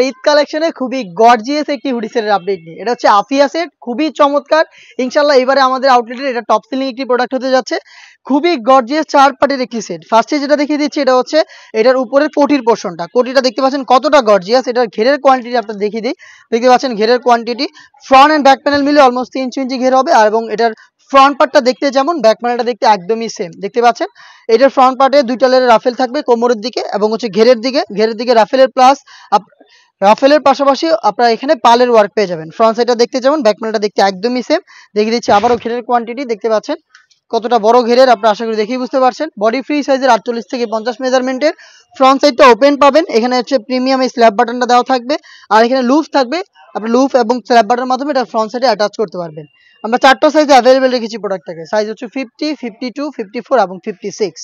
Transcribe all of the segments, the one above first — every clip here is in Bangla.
ঈদ কালেকশনে খুবই গর্জিয়াস একটি হুডি সেটের আপডেট নিয়ে। এটা হচ্ছে আফিয়া সেট, খুবই চমৎকার। ইনশাআল্লাহ এবারে আমাদের আউটলেটের এটা টপ সেলিং একটি প্রোডাক্ট হতে যাচ্ছে। খুবই গর্জিয়াস 4 পার্টের একটি সেট। ফার্স্টে যেটা দেখিয়ে দিচ্ছি এটা হচ্ছে এটার উপরের কোটির পোরশনটা। কোটিটা দেখতে পাচ্ছেন কতটা গর্জিয়াস। এটার ঘেরের কোয়ান্টিটি আপনাদের দেখিয়ে দিই। দেখতে পাচ্ছেন ঘেরের quantity front end back panel মিলে অলমোস্ট 3 ইঞ্চি ঘের হবে আর এবং এটার ফ্রন্ট পার্টটা দেখতে যেমন ব্যাক প্যানেলটা দেখতে একদমই সেম। দেখতে পাচ্ছেন এটার ফ্রন্ট পার্টে 2টা লেয়ারের রাফেল থাকবে কোমরের দিকে এবং হচ্ছে ঘেরের দিকে রাফেলের প্লাস রাফেলের পাশাপাশি আপনারা এখানে পালের ওয়ার্ক পেয়ে যাবেন। ফ্রন্ট সাইডটা দেখতে যেমন ব্যাক প্যানেলটা দেখতে একদমই সেম। দেখিয়ে দিচ্ছি আবারও ঘেরের কোয়ান্টিটি দেখতে পাচ্ছেন কতটা বড় ঘেরের, আপনারা আশা করি দেখেই বুঝতে পারছেন। বডি ফ্রি সাইজের 48 থেকে 50 মেজারমেন্টের। ফ্রন্ট সাইডটা ওপেন পাবেন। এখানে হচ্ছে প্রিমিয়াম এই স্ল্যাব বাটনটা দেওয়া থাকবে আর এখানে লুফ থাকবে। আপনি লুফ এবং স্ল্যাব বাটনের মাধ্যমে এটা ফ্রন্ট সাইডে অ্যাটাচ করতে পারবেন। আমরা 4টা সাইজে অ্যাভেলেবেল রেখেছি প্রোডাক্টটাকে। সাইজ হচ্ছে 50, 52, 54 এবং 56।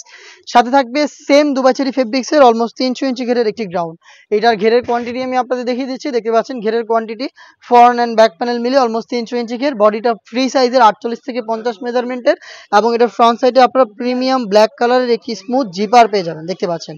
সাথে থাকবে সেম দুবাই চেরি ফেব্রিক্সের অলমোস্ট 300 ইঞ্চি ঘেরের একটি গ্রাউন্ড। এটার ঘেরের কোয়ান্টিটি আমি আপনাদের দেখিয়ে দিচ্ছি। দেখতে পাচ্ছেন ঘেরের quantity front end back panel মিলে অলমোস্ট 300 ইঞ্চি ঘের। বডিটা ফ্রি সাইজের 48 থেকে 50 মেজারমেন্টের এবং এটা ফ্রন্ট সাইডে আপনারা প্রিমিয়াম ব্ল্যাক কালারের একটি স্মুথ জিপার পেয়ে যাবেন। দেখতে পাচ্ছেন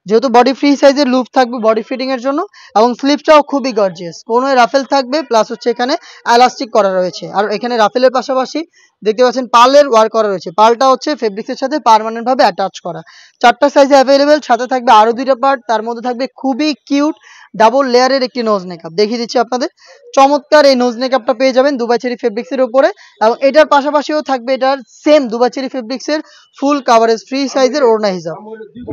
যেহেতু বডি ফ্রি সাইজের লুপ থাকবে বডি ফিটিং এর জন্য এবং স্লিপটাও খুবই গর্জিয়াস। কোনো রাফেল থাকবে প্লাস হচ্ছে এখানে এলাস্টিক করা রয়েছে আর এখানে রাফেলের পাশাপাশি দেখতে পাচ্ছেন পার্লের ওয়ার্ক করা রয়েছে। পার্লটা হচ্ছে ফেব্রিক্সের সাথে পার্মানেন্ট ভাবে অ্যাটাচ করা। 4টা সাইজে অ্যাভেলেবেল। সাথে থাকবে আরো 2টা পার্ট, তার মধ্যে থাকবে খুবই কিউট ডাবল লেয়ারের একটি নোজ মেকআপ। দেখিয়ে দিচ্ছি আপনাদের চমৎকার এই নোজ মেকআপটা পেয়ে যাবেন দুবাই চেরি ফেব্রিক্সের উপরে এবং এটার পাশাপাশিও থাকবে এটার সেম দুবাই চেরি ফেব্রিক্সের ফুল কাভারেজ ফ্রি সাইজের ওড়না হিজাব।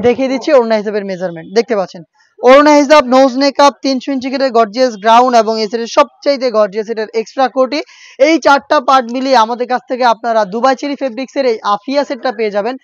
দেখিয়ে দিচ্ছি ওড়না হিজাবের মেজারমেন্ট দেখতে পাচ্ছেন। ওড়না হিজাব, নোজ মেকআপ, 300 ইঞ্চি ঘেরের গর্জিয়াস গ্রাউন্ড এবং এই সেটের সবচাইতে গর্জিয়াস এটার এক্সট্রা কোটি। এই 4টা পার্ট মিলিয়ে আমাদের কাছ থেকে আপনারা দুবাই চেরি ফেব্রিক্সের এই আফিয়া সেটটা পেয়ে যাবেন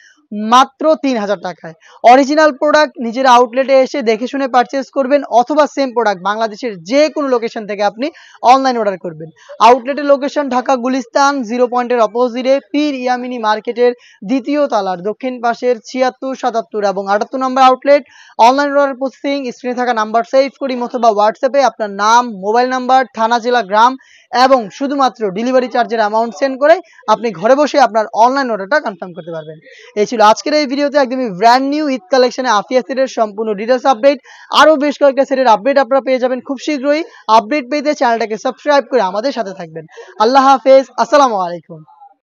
মাত্র 3000 টাকায়। অরিজিনাল প্রোডাক্ট নিজের আউটলেটে এসে দেখে শুনে পারচেজ করবেন অথবা সেম প্রোডাক্ট বাংলাদেশের যে কোনো লোকেশন থেকে আপনি অনলাইন অর্ডার করবেন। আউটলেটের লোকেশন ঢাকা গুলিস্তান 0 পয়েন্টের অপোজিটে পীর ইয়ামিনী মার্কেটের দ্বিতীয় তলার দক্ষিণ পাশের 76, 77 এবং 78 নম্বর আউটলেট। অনলাইন অর্ডার প্রসেসিং স্ক্রিনে থাকা নাম্বার সেভ করি অথবা হোয়াটসঅ্যাপে আপনার নাম, মোবাইল নাম্বার, থানা, জেলা, গ্রাম এবং শুধুমাত্র ডেলিভারি চার্জের অ্যামাউন্ট সেন্ড করে আপনি ঘরে বসে আপনার অনলাইন অর্ডারটা কনফার্ম করতে পারবেন। এই ছিল আজকের এই ভিডিওতে একদমই ব্র্যান্ড নিউ ঈদ কালেকশনে আফিয়া সেটের সম্পূর্ণ ডিটেলস আপডেট। আরও বেশ কয়েকটা সেটের আপডেট আপনারা পেয়ে যাবেন খুব শীঘ্রই। আপডেট পেতে চ্যানেলটাকে সাবস্ক্রাইব করে আমাদের সাথে থাকবেন। আল্লাহ হাফেজ, আসসালামু আলাইকুম।